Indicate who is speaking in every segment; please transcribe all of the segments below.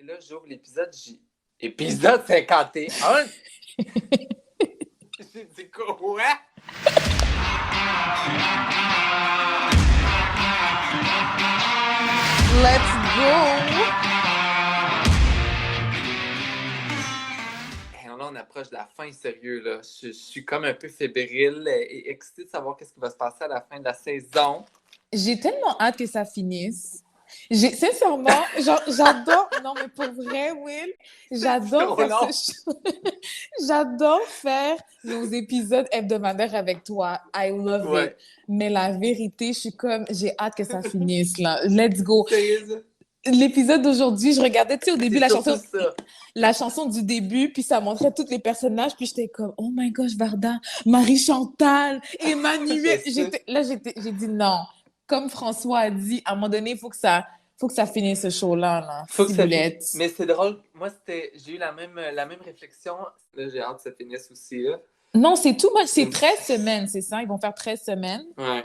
Speaker 1: Et là, j'ouvre l'épisode, j'ai... Épisode 51? J'ai dit quoi?
Speaker 2: Let's go!
Speaker 1: Hey, là, on approche de la fin, sérieux, là. Je suis comme un peu fébrile et excitée de savoir qu'est-ce qui va se passer à la fin de la saison.
Speaker 2: J'ai tellement hâte que ça finisse. Sincèrement, j'adore... Non, mais pour vrai, Will, j'adore faire J'adore faire nos épisodes hebdomadaires avec toi. I love it. Mais la vérité, j'ai hâte que ça finisse, là. Let's go. L'épisode d'aujourd'hui, je regardais, tu sais, au début, la chanson du début, puis ça montrait tous les personnages, puis j'étais comme, oh my gosh, Varda, Marie-Chantal, Emmanuel. J'ai dit non. Comme François a dit, à un moment donné, il faut que ça finisse ce show-là, là.
Speaker 1: Mais c'est drôle. Moi, j'ai eu la même réflexion. Là, j'ai hâte que ça finisse aussi, là.
Speaker 2: Non, c'est tout much. C'est 13 semaines, c'est ça? Ils vont faire 13 semaines.
Speaker 1: Ouais.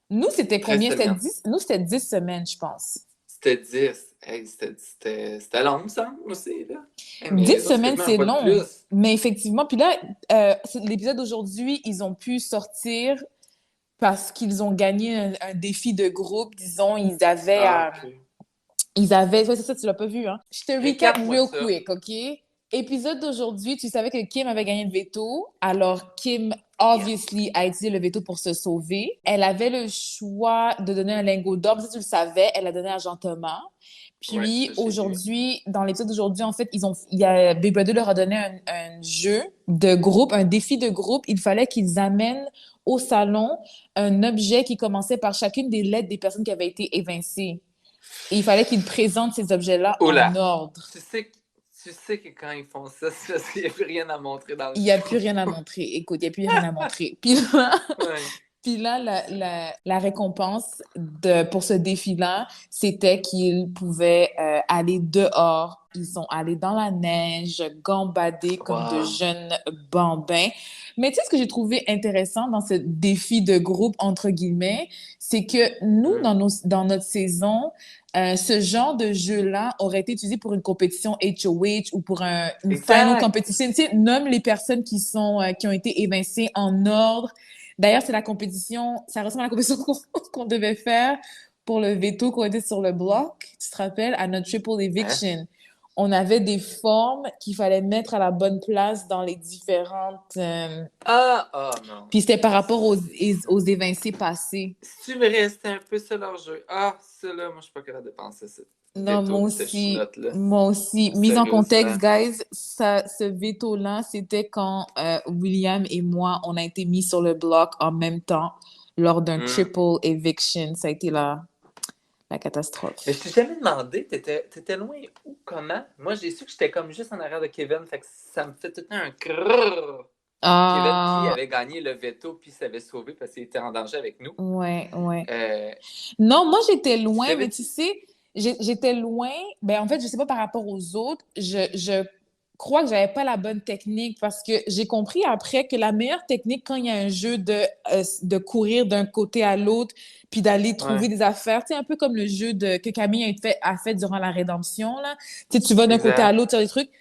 Speaker 2: Nous, c'était combien? C'était 10 semaines, je pense.
Speaker 1: C'était 10. Hey, c'était long, ça, aussi, là.
Speaker 2: Hey, 10 semaines, c'est long. Mais effectivement, puis là, l'épisode d'aujourd'hui, ils ont pu sortir parce qu'ils ont gagné un défi de groupe. Disons, ils avaient... Ouais, c'est ça, tu l'as pas vu, hein? Je te recap real quick, OK? Épisode d'aujourd'hui, tu savais que Kim avait gagné le veto. Alors, Kim, obviously, a utilisé le veto pour se sauver. Elle avait le choix de donner un lingot d'or. Si tu le savais, elle l'a donné à Jean-Thomas. Puis, aujourd'hui, dans l'épisode d'aujourd'hui, en fait, Big Brother leur a donné un jeu de groupe, un défi de groupe. Il fallait qu'ils amènent au salon un objet qui commençait par chacune des lettres des personnes qui avaient été évincées. Et il fallait qu'ils présentent ces objets-là en ordre.
Speaker 1: Tu sais que quand ils font ça, c'est parce qu'il n'y a plus rien à montrer dans le
Speaker 2: Il n'y a plus rien à montrer. Écoute, il n'y a plus rien à montrer. Puis là, la récompense pour ce défi-là, c'était qu'ils pouvaient aller dehors. Ils sont allés dans la neige, gambader comme de jeunes bambins. Mais tu sais, ce que j'ai trouvé intéressant dans ce défi de groupe, entre guillemets, c'est que nous, dans notre saison, ce genre de jeu-là aurait été utilisé pour une compétition HOH ou pour une final competition. Tu sais, nomme les personnes qui ont été évincées en ordre. D'ailleurs, ça ressemble à la compétition qu'on devait faire pour le veto qu'on était sur le bloc, tu te rappelles, à notre triple eviction. On avait des formes qu'il fallait mettre à la bonne place dans les différentes...
Speaker 1: non.
Speaker 2: Puis c'était par rapport aux évincés passés.
Speaker 1: C'est vrai, c'était un peu ça leur jeu. Ça là, moi je suis pas capable de penser ça.
Speaker 2: Non, moi aussi. Mise en contexte, guys, ce veto-là, c'était quand William et moi, on a été mis sur le bloc en même temps lors d'un triple eviction. Ça a été la catastrophe.
Speaker 1: Mais je t'ai jamais demandé, t'étais loin où, comment? Moi, j'ai su que j'étais comme juste en arrière de Kevin, fait que ça me fait tout le temps un crrrr. Kevin qui avait gagné le veto puis s'avait sauvé parce qu'il était en danger avec nous.
Speaker 2: Ouais. Non, moi, j'étais loin, mais tu sais... J'étais loin. Ben, en fait, je sais pas par rapport aux autres. Je crois que j'avais pas la bonne technique parce que j'ai compris après que la meilleure technique quand il y a un jeu de courir d'un côté à l'autre puis d'aller trouver des affaires, tu sais, un peu comme le jeu que Camille a fait durant la rédemption, là. Tu sais, tu vas d'un côté à l'autre sur des trucs.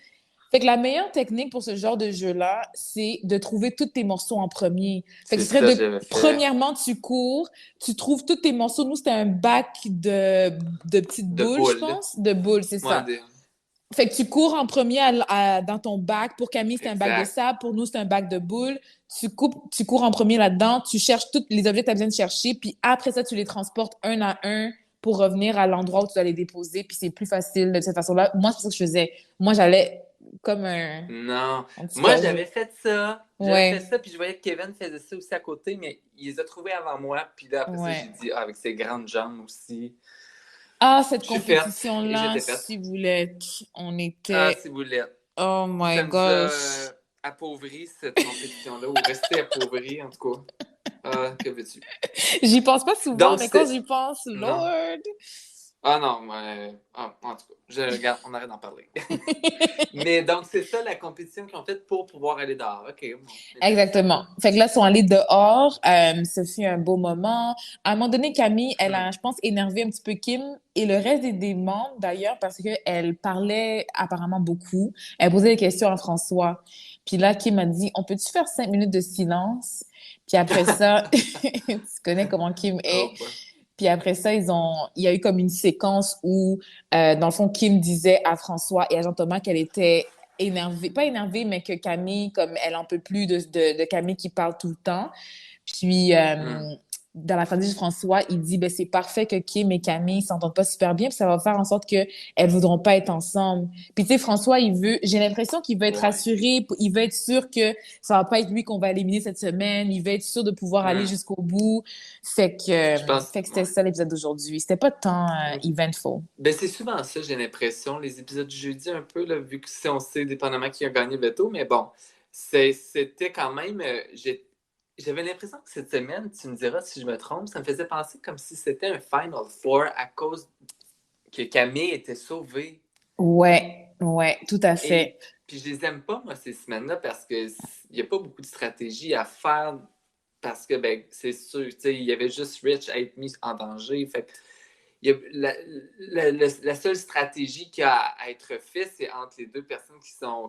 Speaker 2: Fait que la meilleure technique pour ce genre de jeu-là, c'est de trouver tous tes morceaux en premier. Fait que ce serait premièrement, tu cours, tu trouves tous tes morceaux. Nous, c'était un bac de petites boules, je pense. De boules, c'est ça. Fait que tu cours en premier dans ton bac. Pour Camille, c'est un bac de sable. Pour nous, c'est un bac de boules. Tu cours en premier là-dedans. Tu cherches tous les objets que tu as besoin de chercher. Puis après ça, tu les transportes un à un pour revenir à l'endroit où tu dois les déposer. Puis c'est plus facile de cette façon-là. Moi, c'est ça que je faisais. Moi, j'allais comme un...
Speaker 1: Non. Moi, j'avais fait ça. J'avais fait ça, puis je voyais que Kevin faisait ça aussi à côté, mais il les a trouvés avant moi. Puis là, après ça, j'ai dit, avec ses grandes jambes aussi.
Speaker 2: Cette compétition-là, Ciboulette, on était...
Speaker 1: Ciboulette.
Speaker 2: Oh my gosh.
Speaker 1: Appauvri, cette compétition-là, ou rester appauvri, en tout cas. Que veux-tu?
Speaker 2: J'y pense pas souvent, mais quand j'y pense, Lord...
Speaker 1: Ah non, en tout cas, regarde, on arrête d'en parler. Mais donc, c'est ça la compétition qu'ils ont faite pour pouvoir aller dehors. OK, bon, intéressant.
Speaker 2: Exactement. Fait que là, ils sont allés dehors. Ce fut un beau moment. À un moment donné, Camille, elle a, je pense, énervé un petit peu Kim et le reste des membres, d'ailleurs, parce qu'elle parlait apparemment beaucoup. Elle posait des questions à François. Puis là, Kim a dit, on peut-tu faire 5 minutes de silence? Puis après ça, tu connais comment Kim est.
Speaker 1: Oh boy.
Speaker 2: Puis après ça, il y a eu comme une séquence où, dans le fond, Kim disait à François et à Jean-Thomas qu'elle était énervée, pas énervée, mais que Camille, comme elle en peut plus de Camille qui parle tout le temps. Puis,
Speaker 1: Mm.
Speaker 2: dans la stratégie de François, il dit, ben, c'est parfait que Kim et Camille s'entendent pas super bien, puis ça va faire en sorte que elles voudront pas être ensemble. Puis, tu sais, François, j'ai l'impression qu'il veut être
Speaker 1: Ouais.
Speaker 2: rassuré, il veut être sûr que ça va pas être lui qu'on va éliminer cette semaine, il veut être sûr de pouvoir aller jusqu'au bout.
Speaker 1: Je pense,
Speaker 2: Fait que c'était
Speaker 1: ouais.
Speaker 2: ça l'épisode d'aujourd'hui. C'était pas tant eventful.
Speaker 1: Ben, c'est souvent ça, j'ai l'impression, les épisodes du jeudi un peu, là, vu que si on sait dépendamment qui a gagné veto, mais bon, c'était quand même. J'avais l'impression que cette semaine, tu me diras si je me trompe, ça me faisait penser comme si c'était un Final Four à cause que Camille était sauvée.
Speaker 2: Ouais, ouais, tout à
Speaker 1: Et
Speaker 2: fait.
Speaker 1: puis je les aime pas, moi, ces semaines-là, parce qu'il n'y a pas beaucoup de stratégie à faire, parce que, ben, c'est sûr, tu sais, il y avait juste Rich à être mis en danger. Fait il y a la seule stratégie qui a à être faite, c'est entre les deux personnes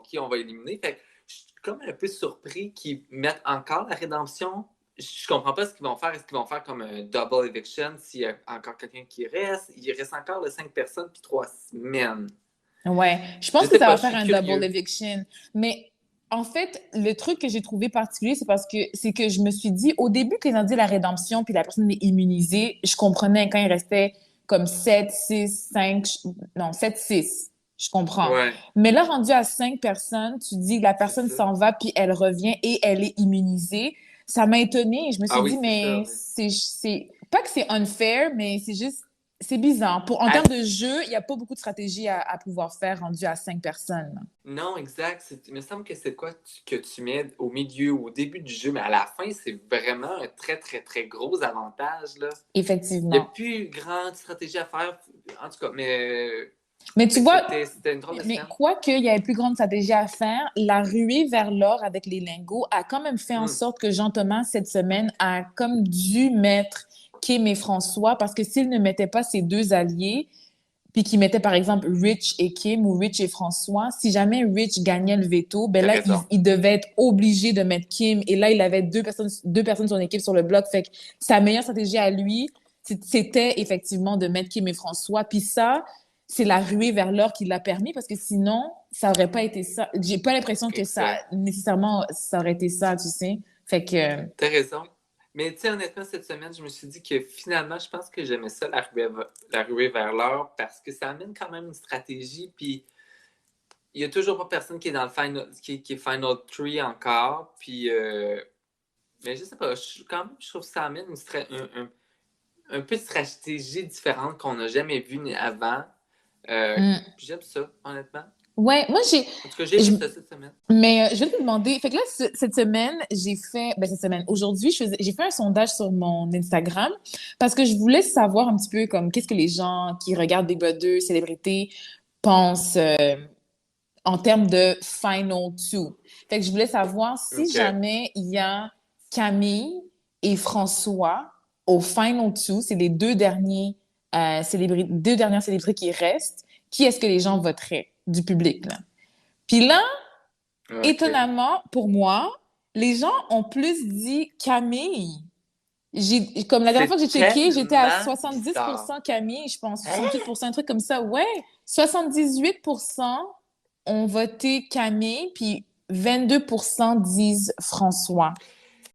Speaker 1: qui on va éliminer. Fait que je suis comme un peu surpris qu'ils mettent encore la rédemption. Je comprends pas ce qu'ils vont faire. Est-ce qu'ils vont faire comme un double eviction s'il y a encore quelqu'un qui reste? Il reste encore les 5 personnes puis 3 semaines.
Speaker 2: Ouais, je
Speaker 1: Je
Speaker 2: pense que
Speaker 1: sais
Speaker 2: ça
Speaker 1: pas,
Speaker 2: va
Speaker 1: je
Speaker 2: faire
Speaker 1: suis
Speaker 2: un double
Speaker 1: curieux.
Speaker 2: eviction. Mais en fait, le truc que j'ai trouvé particulier, c'est que je me suis dit, au début, quand ils ont dit la rédemption, puis la personne est immunisée, je comprenais quand il restait comme 7, 6, 5, non, 7, 6. Je comprends.
Speaker 1: Ouais,
Speaker 2: Mais là, rendu à 5 personnes, tu dis que la
Speaker 1: c'est
Speaker 2: personne
Speaker 1: ça.
Speaker 2: s'en va, puis elle revient et elle est immunisée. Ça m'a étonnée. Je me suis
Speaker 1: Ah
Speaker 2: dit,
Speaker 1: oui, c'est ça.
Speaker 2: mais
Speaker 1: Oui.
Speaker 2: c'est, pas que c'est unfair, mais c'est juste c'est bizarre. En termes de jeu, il n'y a pas beaucoup de stratégie à pouvoir faire rendu à 5 personnes. Là.
Speaker 1: Non, exact. Il me semble que c'est quoi que tu mets au milieu ou au début du jeu, mais à la fin, c'est vraiment un très, très, très gros avantage, là. Il n'y a
Speaker 2: Effectivement.
Speaker 1: plus grande stratégie à faire, en tout cas, mais
Speaker 2: Mais tu vois,
Speaker 1: c'était une drôle de
Speaker 2: mais
Speaker 1: semaine.
Speaker 2: quoi qu'il y ait plus grande stratégie à faire, la ruée vers l'or avec les lingots a quand même fait en
Speaker 1: Mm.
Speaker 2: sorte que Jean-Thomas, cette semaine, a comme dû mettre Kim et François, parce que s'il ne mettait pas ses deux alliés, puis qu'il mettait par exemple Rich et Kim ou Rich et François, si jamais Rich gagnait le veto, ben
Speaker 1: T'as
Speaker 2: là,
Speaker 1: raison.
Speaker 2: il devait être obligé de mettre Kim. Et là, il avait deux personnes de son équipe sur le bloc. Fait que sa meilleure stratégie à lui, c'était effectivement de mettre Kim et François. Puis ça, c'est la ruée vers l'or qui l'a permis parce que sinon, ça aurait pas été ça. J'ai pas l'impression que ça,
Speaker 1: Exact.
Speaker 2: nécessairement, ça aurait été ça, tu sais. Fait que,
Speaker 1: T'as raison. Mais tu sais, honnêtement, cette semaine, je me suis dit que finalement, je pense que j'aimais ça, la ruée vers l'or, parce que ça amène quand même une stratégie, puis il n'y a toujours pas personne qui est dans le final, qui est Final 3 encore, puis mais je sais pas, quand même, je trouve que ça amène un peu de stratégie différente qu'on n'a jamais vue avant.
Speaker 2: hmm.
Speaker 1: J'aime ça, honnêtement.
Speaker 2: Ouais, moi,
Speaker 1: En tout cas, j'ai
Speaker 2: je,
Speaker 1: aimé ça cette semaine.
Speaker 2: Mais je vais te demander, fait que là, cette semaine, cette semaine, aujourd'hui, j'ai fait un sondage sur mon Instagram parce que je voulais savoir un petit peu comme qu'est-ce que les gens qui regardent Big Brother, célébrités, pensent en termes de Final Two. Fait que je voulais savoir si
Speaker 1: OK.
Speaker 2: jamais il y a Camille et François au Final Two, c'est les deux dernières célébrités qui restent, qui est-ce que les gens voteraient du public, là? Puis là,
Speaker 1: OK.
Speaker 2: étonnamment, pour moi, les gens ont plus dit Camille. Comme la dernière fois
Speaker 1: C'est
Speaker 2: que j'ai checké, j'étais à
Speaker 1: tellement
Speaker 2: 70%
Speaker 1: bizarre.
Speaker 2: Camille, je pense,
Speaker 1: Hein?
Speaker 2: 68%, un truc comme ça. Ouais, 78% ont voté Camille, puis 22% disent François.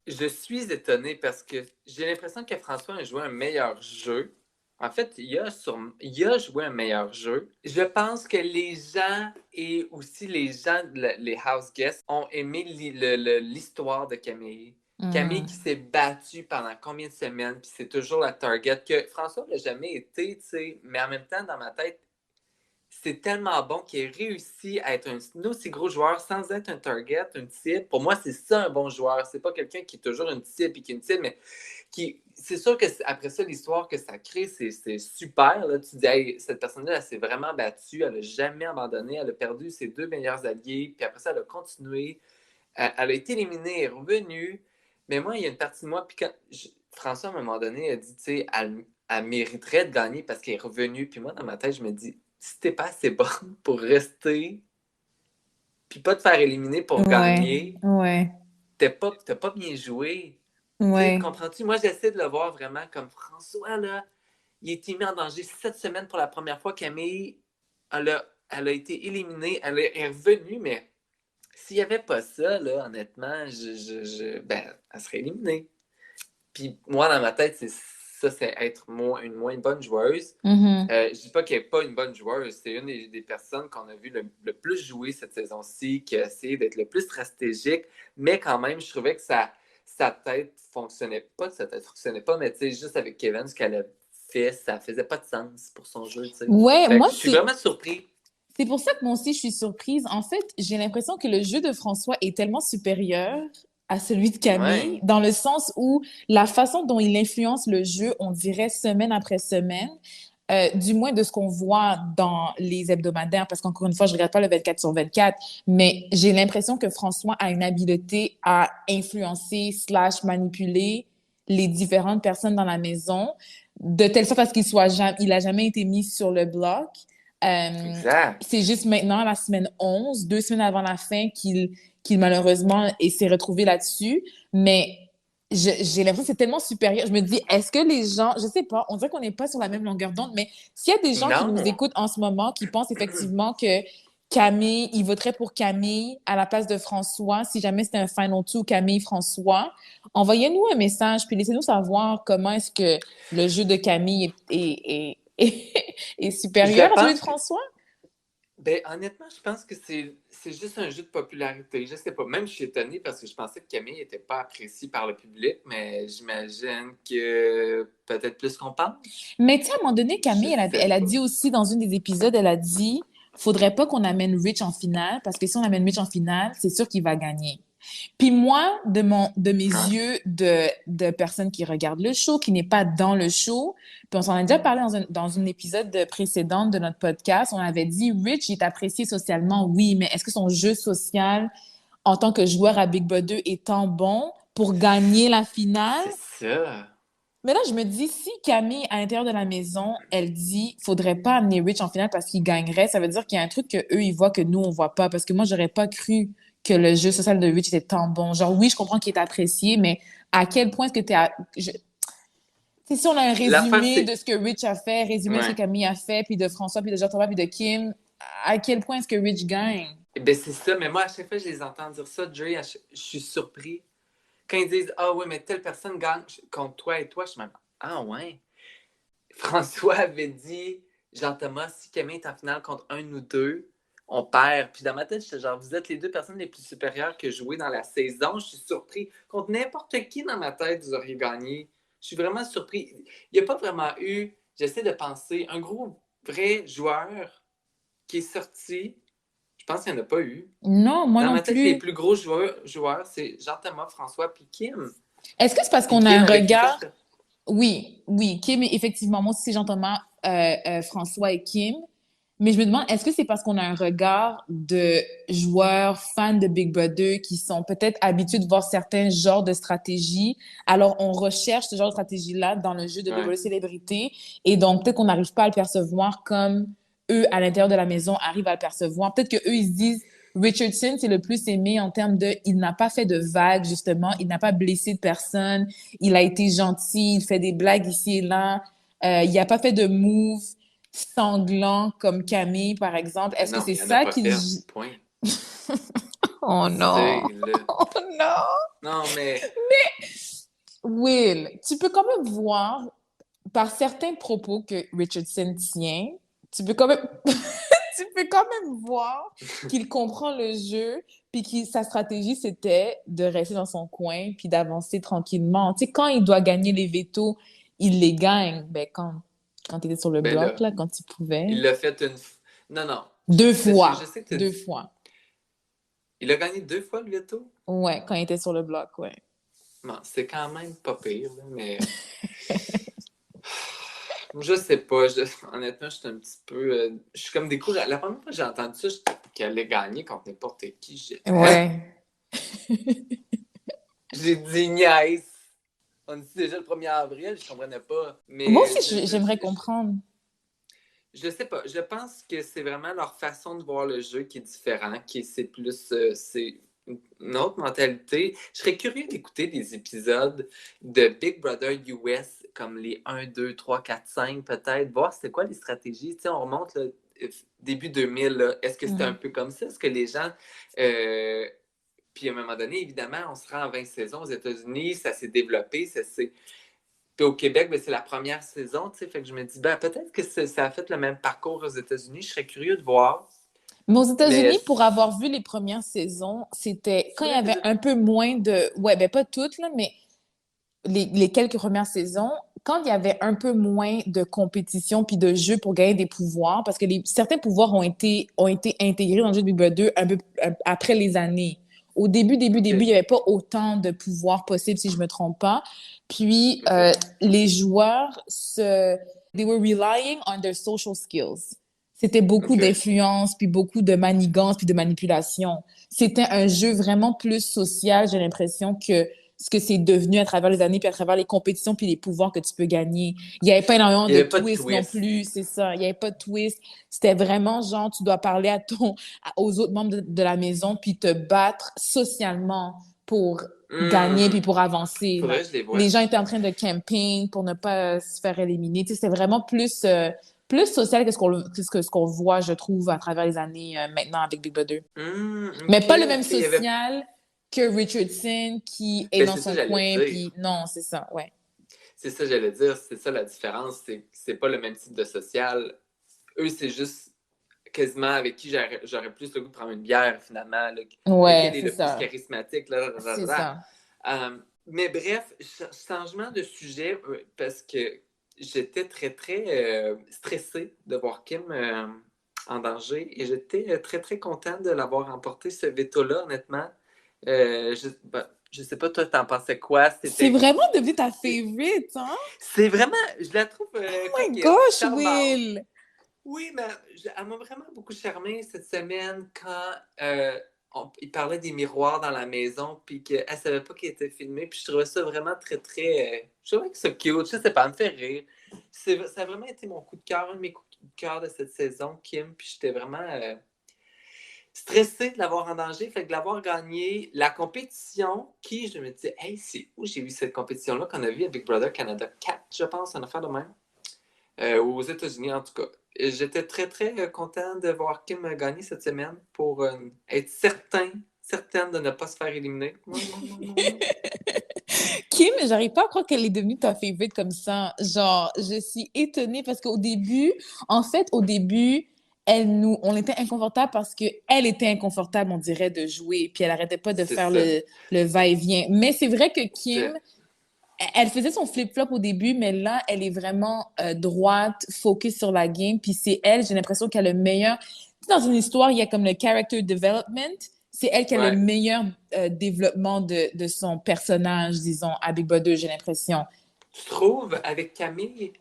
Speaker 1: Je suis étonné parce que j'ai l'impression que François a joué un meilleur jeu. En fait, il a joué un meilleur jeu. Je pense que les gens et aussi les gens, les house guests, ont aimé l'histoire de Camille. Camille
Speaker 2: Hmm.
Speaker 1: qui s'est battue pendant combien de semaines, puis c'est toujours la target que François n'a jamais été, tu sais. Mais en même temps, dans ma tête, c'est tellement bon qu'il ait réussi à être un aussi gros joueur sans être un target, une cible. Pour moi, c'est ça un bon joueur. C'est pas quelqu'un qui est toujours une cible et qui est une cible, mais c'est sûr que après ça, l'histoire que ça crée, c'est super. Là. Tu dis, hey, cette personne-là, elle s'est vraiment battue, elle n'a jamais abandonné, elle a perdu ses 2 meilleurs alliés, puis après ça, elle a continué. Elle a été éliminée, elle est revenue. Mais moi, il y a une partie de moi, puis François, à un moment donné, a dit, tu sais, elle mériterait de gagner parce qu'elle est revenue. Puis moi, dans ma tête, je me dis, si t'es pas assez bonne pour rester, puis pas te faire éliminer pour gagner, t'as pas bien joué.
Speaker 2: Ouais.
Speaker 1: Comprends-tu? Moi, j'essaie de le voir vraiment comme François, là. Il a été mis en danger 7 semaines pour la première fois. Camille, elle a été éliminée. Elle est revenue, mais s'il n'y avait pas ça, là, honnêtement, ben, elle serait éliminée. Puis moi, dans ma tête, c'est être une moins bonne joueuse. Je dis pas qu'elle n'est pas une bonne joueuse. C'est une des personnes qu'on a vu le plus jouer cette saison-ci, qui a essayé d'être le plus stratégique. Mais quand même, je trouvais que sa tête fonctionnait pas. Sa tête fonctionnait pas, mais tu sais, juste avec Kevin, ce qu'elle a fait, ça faisait pas de sens pour son jeu. T'sais.
Speaker 2: Ouais, moi,
Speaker 1: je suis vraiment surpris.
Speaker 2: C'est pour ça que moi aussi, je suis surprise. En fait, j'ai l'impression que le jeu de François est tellement supérieur à celui de Camille, dans le sens où la façon dont il influence le jeu, on dirait semaine après semaine, du moins de ce qu'on voit dans les hebdomadaires, parce qu'encore une fois, je regarde pas le 24 sur 24, mais j'ai l'impression que François a une habileté à influencer / manipuler les différentes personnes dans la maison, de telle sorte à ce il a jamais été mis sur le bloc. C'est juste maintenant, à la semaine 11, 2 semaines avant la fin, qu'il malheureusement s'est retrouvé là-dessus. Mais j'ai l'impression que c'est tellement supérieur. Je me dis, est-ce que les gens, je sais pas, on dirait qu'on n'est pas sur la même longueur d'onde, mais s'il y a des gens qui nous écoutent en ce moment, qui pensent effectivement que Camille, ils voteraient pour Camille à la place de François, si jamais c'était un Final Two Camille-François, envoyez-nous un message, puis laissez-nous savoir comment est-ce que le jeu de Camille est supérieur à celui de François?
Speaker 1: Ben, honnêtement, je pense que c'est juste un jeu de popularité. Je sais pas. Même je suis étonnée parce que je pensais que Camille n'était pas appréciée par le public, mais j'imagine que peut-être plus qu'on pense.
Speaker 2: Mais tu sais, à un moment donné, Camille, elle a dit aussi dans une des épisodes, elle a dit, faudrait pas qu'on amène Rich en finale parce que si on amène Rich en finale, c'est sûr qu'il va gagner. Puis moi, de mes yeux de personne qui regarde le show, qui n'est pas dans le show, puis on s'en a déjà parlé dans un épisode précédent de notre podcast, on avait dit, Rich est apprécié socialement, oui, mais est-ce que son jeu social en tant que joueur à Big Brother est tant bon pour gagner la finale?
Speaker 1: C'est ça.
Speaker 2: Mais là, je me dis, si Camille, à l'intérieur de la maison, elle dit, faudrait pas amener Rich en finale parce qu'il gagnerait, ça veut dire qu'il y a un truc que eux ils voient que nous, on voit pas. Parce que moi, j'aurais pas cru que le jeu social de Rich était tant bon. Genre, oui, je comprends qu'il est apprécié, mais à quel point est-ce que si on a un résumé de ce que Rich a fait, résumé de ce que Camille a fait, puis de François, puis de Jean-Thomas, puis de Kim, à quel point est-ce que Rich gagne?
Speaker 1: Ben c'est ça, mais moi, à chaque fois que je les entends dire ça, Dre, je suis surpris. Quand ils disent « Ah oui, mais telle personne gagne contre toi et toi », je me dis « Ah ouais ». François avait dit « Jean-Thomas, si Camille est en finale contre un ou deux, on perd. » Puis dans ma tête, j'étais genre « Vous êtes les deux personnes les plus supérieures que joué dans la saison. » Je suis surpris. Contre n'importe qui dans ma tête, vous auriez gagné. Je suis vraiment surpris. Il n'y a pas vraiment eu, j'essaie de penser, un gros vrai joueur qui est sorti. Je pense qu'il n'y en a pas eu.
Speaker 2: Non, moi
Speaker 1: dans
Speaker 2: non
Speaker 1: ma tête,
Speaker 2: plus.
Speaker 1: les plus gros joueurs c'est Jean-Thomas, François puis Kim.
Speaker 2: Est-ce que c'est parce qu'on a un regard... Oui, Kim, effectivement, moi aussi, c'est Jean-Thomas, François et Kim. Mais je me demande, est-ce que c'est parce qu'on a un regard de joueurs fans de Big Brother qui sont peut-être habitués de voir certains genres de stratégies, alors on recherche ce genre de stratégie-là dans le jeu de Big Brother Célébrité, et donc peut-être qu'on n'arrive pas à le percevoir comme eux, à l'intérieur de la maison, arrivent à le percevoir. Peut-être qu'eux, ils se disent, Richardson, c'est le plus aimé en termes de, il n'a pas fait de vagues, justement, il n'a pas blessé de personne, il a été gentil, il fait des blagues ici et là, il n'a pas fait de move sanglant comme Camille, par exemple. Est-ce que c'est ça qu'il...
Speaker 1: Point.
Speaker 2: Oh non! Oh non!
Speaker 1: Non, mais...
Speaker 2: Will, tu peux quand même voir, par certains propos que Richardson tient, tu peux quand même... tu peux quand même voir qu'il comprend le jeu, puis que sa stratégie, c'était de rester dans son coin, puis d'avancer tranquillement. Tu sais, quand il doit gagner les vétos, il les gagne. Ben, quand il était sur le bloc, là, quand il pouvait.
Speaker 1: Il l'a fait une... Non.
Speaker 2: 2 fois. 2 fois.
Speaker 1: Il a gagné 2 fois le veto?
Speaker 2: Ouais, quand il était sur le bloc, ouais.
Speaker 1: Bon, c'est quand même pas pire, là, mais je sais pas. Honnêtement, je suis un petit peu. Je suis comme découragée. La première fois que j'ai entendu ça, qu'elle allait gagner contre n'importe qui. Hein?
Speaker 2: Ouais.
Speaker 1: J'ai dit niaise. On dit déjà le 1er avril, je comprenais pas.
Speaker 2: Moi
Speaker 1: Mais
Speaker 2: aussi, j'aimerais comprendre.
Speaker 1: je sais pas. Je pense que c'est vraiment leur façon de voir le jeu qui est différent, c'est plus. C'est une autre mentalité. Je serais curieux d'écouter des épisodes de Big Brother US, comme les 1, 2, 3, 4, 5, peut-être, voir c'était quoi les stratégies. Tu sais, on remonte là, début 2000. Là. Est-ce que c'était un peu comme ça? Est-ce que les gens. Puis à un moment donné, évidemment, on se rend en 20 saisons aux États-Unis, ça s'est développé, ça s'est. Puis au Québec, ben, c'est la première saison, tu sais, fait que je me dis, ben, peut-être que ça a fait le même parcours aux États-Unis. Je serais curieux de voir.
Speaker 2: Mais aux États-Unis,
Speaker 1: Mais
Speaker 2: pour avoir vu les premières saisons, c'était
Speaker 1: c'est
Speaker 2: quand il y
Speaker 1: vrai,
Speaker 2: avait un peu moins de... Ouais, ben pas toutes, là, mais les quelques premières saisons, quand il y avait un peu moins de compétition puis de jeu pour gagner des pouvoirs, parce que certains pouvoirs ont été intégrés dans le jeu de Big Brother 2 après les années. Au début, il
Speaker 1: OK,
Speaker 2: n'y avait pas autant de pouvoirs possibles, si je me trompe pas. Puis,
Speaker 1: OK,
Speaker 2: les joueurs they were relying on their social skills. C'était beaucoup
Speaker 1: OK.
Speaker 2: d'influence, puis beaucoup de manigance, puis de manipulation. C'était un jeu vraiment plus social, j'ai l'impression, que ce que c'est devenu à travers les années, puis à travers les compétitions, puis les pouvoirs que tu peux gagner. Il n'y avait pas énormément
Speaker 1: Il n'y
Speaker 2: de
Speaker 1: avait pas de
Speaker 2: twist non
Speaker 1: twist.
Speaker 2: plus, c'est ça. Il n'y avait pas de twist. C'était vraiment genre, tu dois parler aux autres membres de la maison, puis te battre socialement pour gagner, puis pour avancer, là.
Speaker 1: Faudrait que je les
Speaker 2: Les
Speaker 1: voie.
Speaker 2: gens étaient en train de camping pour ne pas se faire éliminer. Tu sais, c'était vraiment plus social que ce qu'on voit, je trouve, à travers les années maintenant avec Big Brother. Mais
Speaker 1: OK,
Speaker 2: pas le même
Speaker 1: OK. Il y avait...
Speaker 2: social que Richardson qui est
Speaker 1: Ben,
Speaker 2: dans
Speaker 1: c'est ça,
Speaker 2: son
Speaker 1: j'allais
Speaker 2: coin,
Speaker 1: dire.
Speaker 2: puis non, c'est ça, ouais.
Speaker 1: C'est ça, j'allais dire. C'est ça la différence. C'est pas le même type de social. Eux, c'est juste quasiment avec qui j'aurais plus le goût de prendre une bière, finalement. Là.
Speaker 2: Ouais,
Speaker 1: Lequel est
Speaker 2: c'est
Speaker 1: le plus
Speaker 2: ça.
Speaker 1: charismatique. Là, là, là,
Speaker 2: C'est
Speaker 1: là.
Speaker 2: ça.
Speaker 1: Mais bref, changement de sujet, parce que j'étais très, très stressée de voir Kim en danger et j'étais très, très contente de l'avoir remporté, ce veto-là, honnêtement. Je sais pas, toi, t'en pensais quoi?
Speaker 2: C'est vraiment devenu ta favorite, hein?
Speaker 1: C'est vraiment, je la trouve
Speaker 2: Oh my
Speaker 1: coquine,
Speaker 2: gosh,
Speaker 1: charmante.
Speaker 2: Will!
Speaker 1: Oui, mais elle m'a vraiment beaucoup charmé cette semaine quand il parlait des miroirs dans la maison puis qu'elle savait pas qu'il était filmé. Puis je trouvais ça vraiment très, très. Je trouvais que c'est cute. Je sais pas, elle me fait rire. Ça a vraiment été mon coup de cœur, un de mes coups de cœur de cette saison, Kim. Puis j'étais vraiment stressée de l'avoir en danger. Fait que de l'avoir gagné, la compétition, je me disais, hey, c'est où j'ai vu cette compétition-là qu'on a vue à Big Brother Canada 4, je pense, en affaire de même. Aux États-Unis, en tout cas. J'étais très, très content de voir Kim gagner cette semaine pour être certaine de ne pas se faire éliminer.
Speaker 2: Kim, j'arrive pas à croire qu'elle est devenue ta favorite comme ça. Genre, je suis étonnée parce qu'au début, on était inconfortable parce que elle était inconfortable, on dirait, de jouer, puis elle arrêtait pas de
Speaker 1: C'est
Speaker 2: faire
Speaker 1: ça.
Speaker 2: le va-et-vient. Mais c'est vrai que Kim,
Speaker 1: C'est-
Speaker 2: elle faisait son flip-flop au début, mais là, elle est vraiment droite, focus sur la game. Puis c'est elle, j'ai l'impression qu'elle a le meilleur. Tu sais, dans une histoire, il y a comme le character development. C'est elle qui a le
Speaker 1: Ouais.
Speaker 2: meilleur développement de son personnage, disons, à Big Brother, j'ai l'impression.
Speaker 1: Tu trouves avec Camille,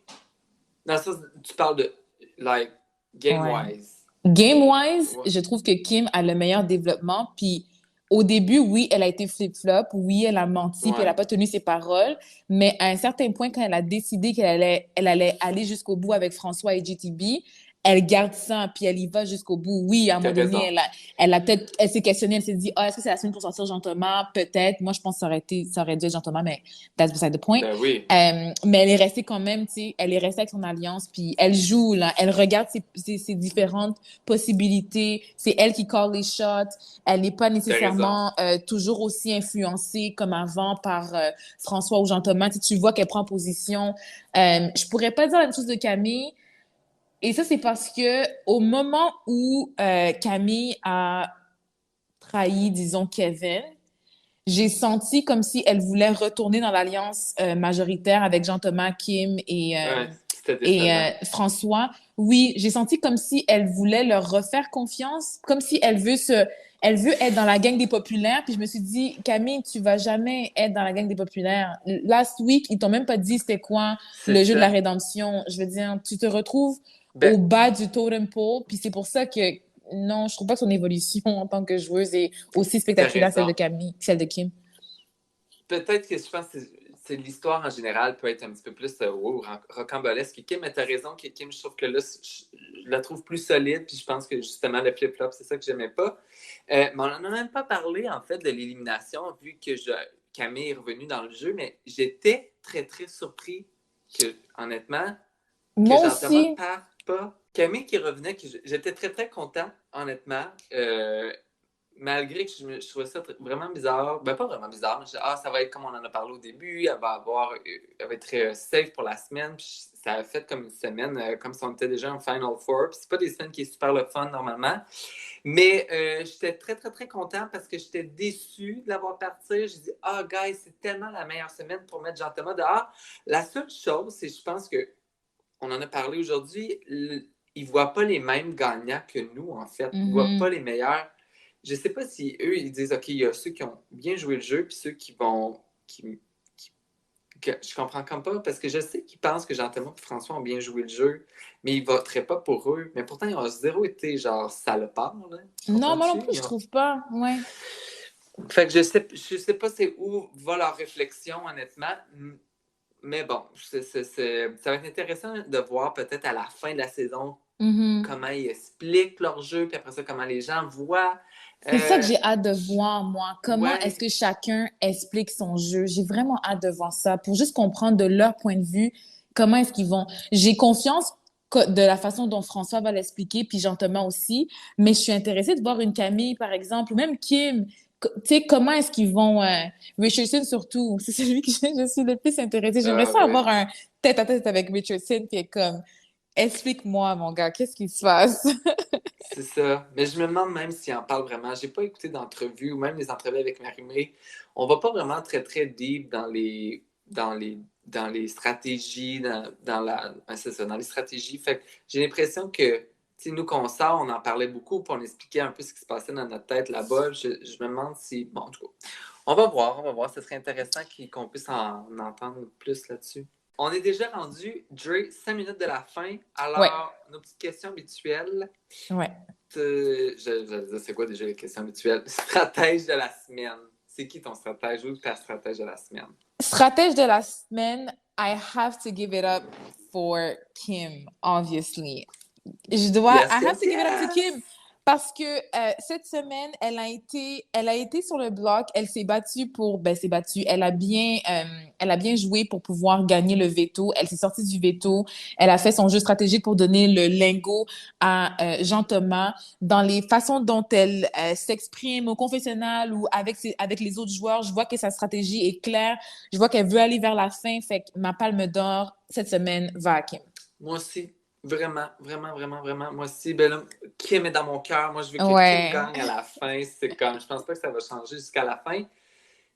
Speaker 1: dans le sens, tu parles de, like,
Speaker 2: Ouais.
Speaker 1: game-wise.
Speaker 2: Game-wise,
Speaker 1: Ouais.
Speaker 2: je trouve que Kim a le meilleur développement. Puis au début, oui, elle a été flip-flop. Oui, elle a menti, puis elle
Speaker 1: Ouais.
Speaker 2: n'a pas tenu ses paroles. Mais à un certain point, quand elle a décidé qu'elle allait aller jusqu'au bout avec François et GTB, elle garde ça, puis elle y va jusqu'au bout. Oui, à un
Speaker 1: T'as
Speaker 2: moment donné,
Speaker 1: raison.
Speaker 2: elle s'est questionnée, elle s'est dit, ah, est-ce que c'est la semaine pour sortir Jean Thomas? Peut-être. Moi, je pense que ça aurait dû être Jean Thomas, mais that's beside the point.
Speaker 1: Ben oui.
Speaker 2: Mais elle est restée quand même, tu sais, elle est restée avec son alliance, puis elle joue, là. Elle regarde ses différentes possibilités. C'est elle qui call les shots. Elle n'est pas
Speaker 1: T'as raison.
Speaker 2: nécessairement toujours aussi influencée comme avant par François ou Jean-Thomas. Tu vois qu'elle prend position. Je pourrais pas dire la même chose de Camille. Et ça, c'est parce que au moment où Camille a trahi, disons, Kevin, j'ai senti comme si elle voulait retourner dans l'alliance majoritaire avec Jean-Thomas, Kim et,
Speaker 1: Ouais, c'était décevant.
Speaker 2: François. Oui, j'ai senti comme si elle voulait leur refaire confiance, comme si elle veut être dans la gang des populaires. Puis je me suis dit, Camille, tu vas jamais être dans la gang des populaires. Last week, ils t'ont même pas dit c'était quoi
Speaker 1: C'est
Speaker 2: le jeu de la
Speaker 1: ça.
Speaker 2: rédemption. Je veux dire, tu te retrouves
Speaker 1: Ben,
Speaker 2: au bas du totem pole. Puis c'est pour ça que non, je trouve pas que son évolution en tant que joueuse est aussi
Speaker 1: t'as
Speaker 2: spectaculaire celle de
Speaker 1: raison.
Speaker 2: Camille, celle de Kim.
Speaker 1: Peut-être que je pense que c'est l'histoire en général peut être un petit peu plus rocambolesque. Kim, mais t'as raison que Kim, je trouve que là, je la trouve plus solide, puis je pense que justement, le flip-flop, c'est ça que j'aimais pas. Mais on n'en a même pas parlé, en fait, de l'élimination, vu que Camille est revenue dans le jeu, mais j'étais très, très surpris que, honnêtement, que
Speaker 2: Moi
Speaker 1: Jean-Thomas
Speaker 2: aussi.
Speaker 1: parte pas. Camille qui revenait, j'étais très, très content, honnêtement. Malgré que je trouvais ça vraiment bizarre, ben pas vraiment bizarre, mais je disais, ça va être comme on en a parlé au début, elle va être très safe pour la semaine, puis ça a fait comme une semaine, comme si on était déjà en Final Four, puis c'est pas des semaines qui est super le fun normalement, mais j'étais très très très content parce que j'étais déçu de l'avoir parti, j'ai dit, guys, c'est tellement la meilleure semaine pour mettre Jean-Thomas dehors. La seule chose, c'est je pense que, on en a parlé aujourd'hui, ils voient pas les mêmes gagnants que nous, en fait, ils voient pas les meilleurs. Je sais pas si eux, ils disent, OK, il y a ceux qui ont bien joué le jeu, puis ceux qui vont. Que je comprends comme pas, parce que je sais qu'ils pensent que Jean-Thomas et François ont bien joué le jeu, mais ils voteraient pas pour eux. Mais pourtant, ils ont zéro été genre salopard, là. Tu
Speaker 2: Non, moi non
Speaker 1: comprends-tu?
Speaker 2: plus, je trouve pas. Ouais.
Speaker 1: Fait que je sais pas c'est où va leur réflexion, honnêtement. Mais bon, ça va être intéressant de voir peut-être à la fin de la saison comment ils expliquent leur jeu, puis après ça, comment les gens voient.
Speaker 2: C'est ça que j'ai hâte de voir, moi. Comment est-ce
Speaker 1: Ouais,
Speaker 2: que chacun explique son jeu? J'ai vraiment hâte de voir ça pour juste comprendre de leur point de vue comment est-ce qu'ils vont. J'ai confiance de la façon dont François va l'expliquer, puis Jean-Thomas aussi, mais je suis intéressée de voir une Camille, par exemple, ou même Kim. Tu sais, comment est-ce qu'ils vont... Richardson, surtout, c'est celui que je suis le plus intéressée. J'aimerais ça
Speaker 1: ouais.
Speaker 2: avoir un tête-à-tête avec Richardson, qui est comme, explique-moi, mon gars, qu'est-ce qui se passe?
Speaker 1: C'est ça. Mais je me demande même s'il en parle vraiment. J'ai pas écouté d'entrevue ou même les entrevues avec Marie-Mé. On va pas vraiment très, très deep dans les stratégies, c'est ça, dans les stratégies. Fait que j'ai l'impression que, tu sais, nous, qu'on sort, on en parlait beaucoup, puis on expliquait un peu ce qui se passait dans notre tête là-bas. Je me demande si, bon, en tout cas, on va voir, on va voir. Ce serait intéressant qu'on puisse en entendre plus là-dessus. On est déjà rendu, Dre, 5 minutes de la fin.
Speaker 2: Ouais,
Speaker 1: Alors, nos petites questions habituelles.
Speaker 2: ouais.
Speaker 1: C'est quoi déjà les questions habituelles? Stratège de la semaine. C'est qui ton stratège ou ta stratège de la semaine?
Speaker 2: Stratège de la semaine, I have to give it up for Kim, obviously.
Speaker 1: Yes,
Speaker 2: I have
Speaker 1: yes,
Speaker 2: to give it up to
Speaker 1: yes!
Speaker 2: Kim parce que cette semaine, elle a été sur le bloc, elle s'est battue s'est battue, elle a bien joué pour pouvoir gagner le veto, elle s'est sortie du veto, elle a fait son jeu stratégique pour donner le lingot à Jean-Thomas dans les façons dont elle s'exprime au confessionnal ou avec les autres joueurs, je vois que sa stratégie est claire, je vois qu'elle veut aller vers la fin, fait que ma palme d'or cette semaine va à Kim.
Speaker 1: Moi aussi. Vraiment, vraiment, vraiment, vraiment. Moi aussi. Ben là, Kim est dans mon cœur. Moi, je veux que Kim
Speaker 2: Ouais.
Speaker 1: gagne à la fin. C'est comme, je pense pas que ça va changer jusqu'à la fin.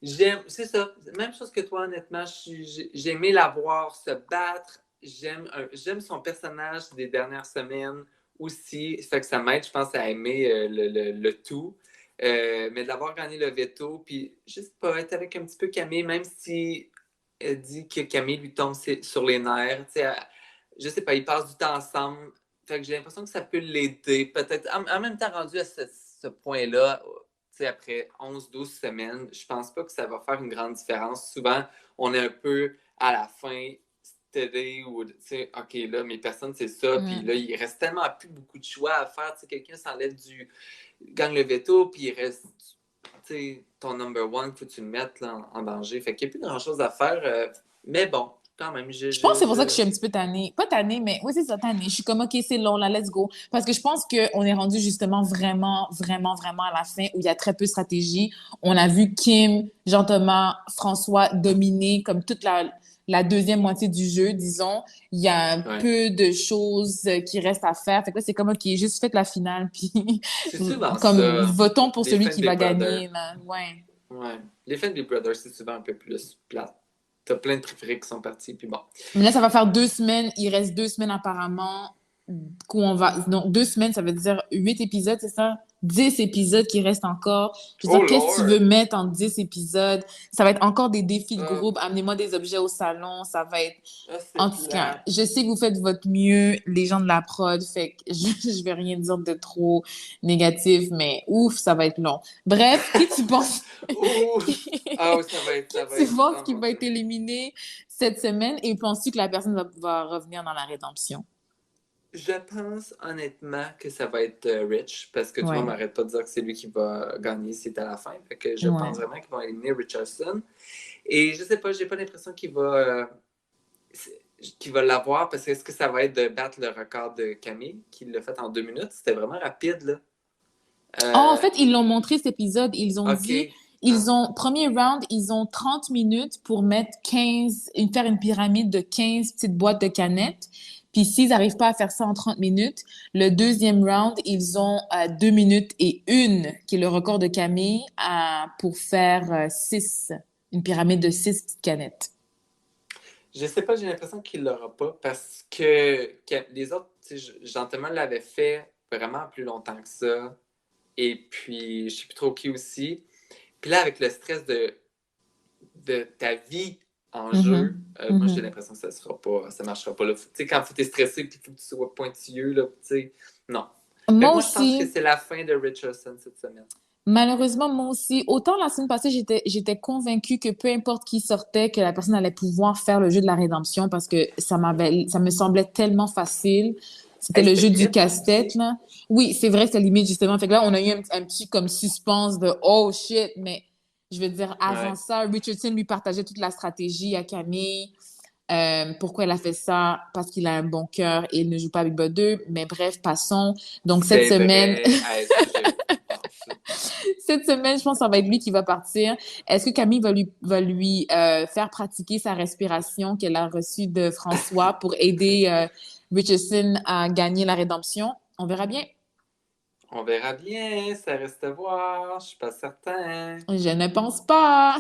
Speaker 1: C'est ça. Même chose que toi, honnêtement. J'ai aimé la voir se battre. J'aime son personnage des dernières semaines aussi. Ça fait que ça m'aide, je pense, à aimer le tout. Mais d'avoir gagné le veto, puis juste pas être avec un petit peu Camille, même si elle dit que Camille lui tombe sur les nerfs. Je sais pas, ils passent du temps ensemble. Fait que j'ai l'impression que ça peut l'aider. Peut-être, en même temps, rendu à ce point-là, après 11 12 semaines, je pense pas que ça va faire une grande différence. Souvent, on est un peu à la fin, steady, ou, OK, là, mes personnes, c'est ça. Puis là, il reste tellement plus beaucoup de choix à faire. Quelqu'un s'enlève gagne le veto, puis il reste, ton number one, faut que tu le mettes là, en danger. Fait qu'il n'y a plus grand-chose à faire. Mais bon, quand même,
Speaker 2: Je pense que c'est pour ça que je suis un petit peu tannée. Pas tannée, mais oui, c'est ça, tannée. Je suis comme, OK, c'est long, là, let's go. Parce que je pense qu'on est rendu justement vraiment, vraiment, vraiment à la fin où il y a très peu de stratégie. On a vu Kim, Jean-Thomas, François dominer comme toute la deuxième moitié du jeu, disons. Il y a un
Speaker 1: ouais.
Speaker 2: peu de choses qui restent à faire. Fait que là, c'est comme, OK, juste faites la finale, puis
Speaker 1: C'est souvent
Speaker 2: comme
Speaker 1: ça.
Speaker 2: votons pour
Speaker 1: Les
Speaker 2: celui
Speaker 1: fans
Speaker 2: qui
Speaker 1: des
Speaker 2: va
Speaker 1: Brothers.
Speaker 2: gagner, là. Ouais.
Speaker 1: Ouais. Les fans des Brothers, c'est souvent un peu plus plate. T'as plein de préférés qui sont partis, puis bon.
Speaker 2: Mais là, ça va faire 2 semaines. Il reste 2 semaines apparemment. Donc, 2 semaines, ça veut dire 8 épisodes, c'est ça? 10 épisodes qui restent encore. Je veux
Speaker 1: Oh
Speaker 2: dire, qu'est-ce que tu
Speaker 1: Lord!
Speaker 2: veux mettre en 10 épisodes? Ça va être encore des défis de
Speaker 1: Ah,
Speaker 2: groupe. Amenez-moi des objets au salon. Ça va être...
Speaker 1: c'est
Speaker 2: En tout cas,
Speaker 1: plate.
Speaker 2: je sais que vous faites votre mieux, les gens de la prod, fait que je vais rien dire de trop négatif, mais ouf, ça va être long. Bref, qui tu penses...
Speaker 1: Ouh!
Speaker 2: qui
Speaker 1: Ah oui,
Speaker 2: qui
Speaker 1: ça va
Speaker 2: tu
Speaker 1: être
Speaker 2: penses qui
Speaker 1: vraiment
Speaker 2: va être
Speaker 1: terrible.
Speaker 2: éliminé cette semaine et penses-tu que la personne va revenir dans la rédemption?
Speaker 1: Je pense honnêtement que ça va être Rich, parce que tout le monde
Speaker 2: Ouais,
Speaker 1: m'arrête pas de dire que c'est lui qui va gagner si c'est à la fin. Fait que je
Speaker 2: ouais.
Speaker 1: pense vraiment qu'ils vont éliminer Richardson. Et je sais pas, j'ai pas l'impression qu'il va l'avoir, parce que est-ce que ça va être de battre le record de Camille, qui l'a fait en 2 minutes? C'était vraiment rapide, là.
Speaker 2: Oh, en
Speaker 1: Euh,
Speaker 2: fait, ils l'ont montré cet épisode. Ils ont
Speaker 1: OK.
Speaker 2: dit,
Speaker 1: Ah,
Speaker 2: premier round, ils ont 30 minutes pour mettre 15, faire une pyramide de 15 petites boîtes de canettes. Puis s'ils n'arrivent pas à faire ça en 30 minutes, le deuxième round, ils ont 2 minutes et une, qui est le record de Camille, pour faire 6, une pyramide de 6 petites canettes.
Speaker 1: je sais pas, j'ai l'impression qu'il l'aura pas, parce que les autres, tu sais, Gentleman l'avait fait vraiment plus longtemps que ça. Et puis, je sais plus trop qui aussi. Puis là, avec le stress de ta vie en jeu,
Speaker 2: Mhm.
Speaker 1: moi, j'ai
Speaker 2: Mhm.
Speaker 1: l'impression que ça marchera pas là. Tu sais, quand t'es stressé puis il faut que tu sois pointilleux, là, tu sais, non. Fait que
Speaker 2: Moi
Speaker 1: moi, je pense que
Speaker 2: aussi.
Speaker 1: c'est la fin de Richardson cette semaine.
Speaker 2: Malheureusement, moi aussi, autant la semaine passée, j'étais convaincue que peu importe qui sortait, que la personne allait pouvoir faire le jeu de la rédemption parce que ça me semblait tellement facile. C'était
Speaker 1: Hey,
Speaker 2: le
Speaker 1: c'était
Speaker 2: jeu du
Speaker 1: limite, hein,
Speaker 2: casse-tête,
Speaker 1: aussi.
Speaker 2: là. Oui, c'est vrai, c'est limite, justement. Fait que là, on a eu un petit, comme, suspense de oh shit, mais je veux dire, avant
Speaker 1: Ouais.
Speaker 2: ça, Richardson lui partageait toute la stratégie à Camille. Pourquoi elle a fait ça? Parce qu'il a un bon cœur et il ne joue pas avec Bud 2. Mais bref, passons. Donc, cette
Speaker 1: C'est
Speaker 2: semaine,
Speaker 1: vrai. Hey, ça, j'ai pensé.
Speaker 2: cette semaine, je pense que ça va être lui qui va partir. Est-ce que Camille va lui faire pratiquer sa respiration qu'elle a reçue de François pour aider Richardson à gagner la rédemption? On verra bien.
Speaker 1: On verra bien, ça reste à voir, je suis pas certain.
Speaker 2: Je ne pense pas.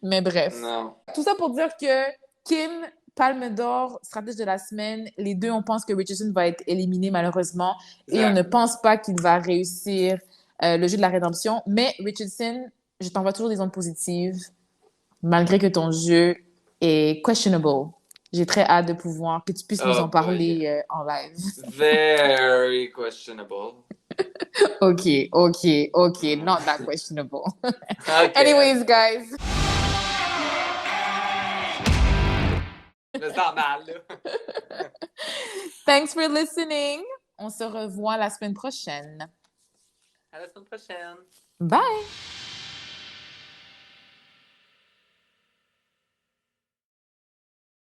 Speaker 2: Mais bref.
Speaker 1: Non,
Speaker 2: Tout ça pour dire que Kim, Palme d'Or, stratège de la semaine, les deux, on pense que Richardson va être éliminé malheureusement et on ne
Speaker 1: exact.
Speaker 2: pense pas qu'il va réussir le jeu de la rédemption. Mais Richardson, je t'envoie toujours des ondes positives malgré que ton jeu est questionable. J'ai très hâte de pouvoir que tu puisses nous
Speaker 1: Oh
Speaker 2: en
Speaker 1: boy.
Speaker 2: parler en live.
Speaker 1: Very questionable.
Speaker 2: Okay, okay, okay.
Speaker 1: Mm.
Speaker 2: Not that questionable.
Speaker 1: OK.
Speaker 2: Anyways, guys,
Speaker 1: Je me sens mal, là.
Speaker 2: thanks for listening. On se revoit la semaine prochaine.
Speaker 1: À la semaine prochaine.
Speaker 2: Bye!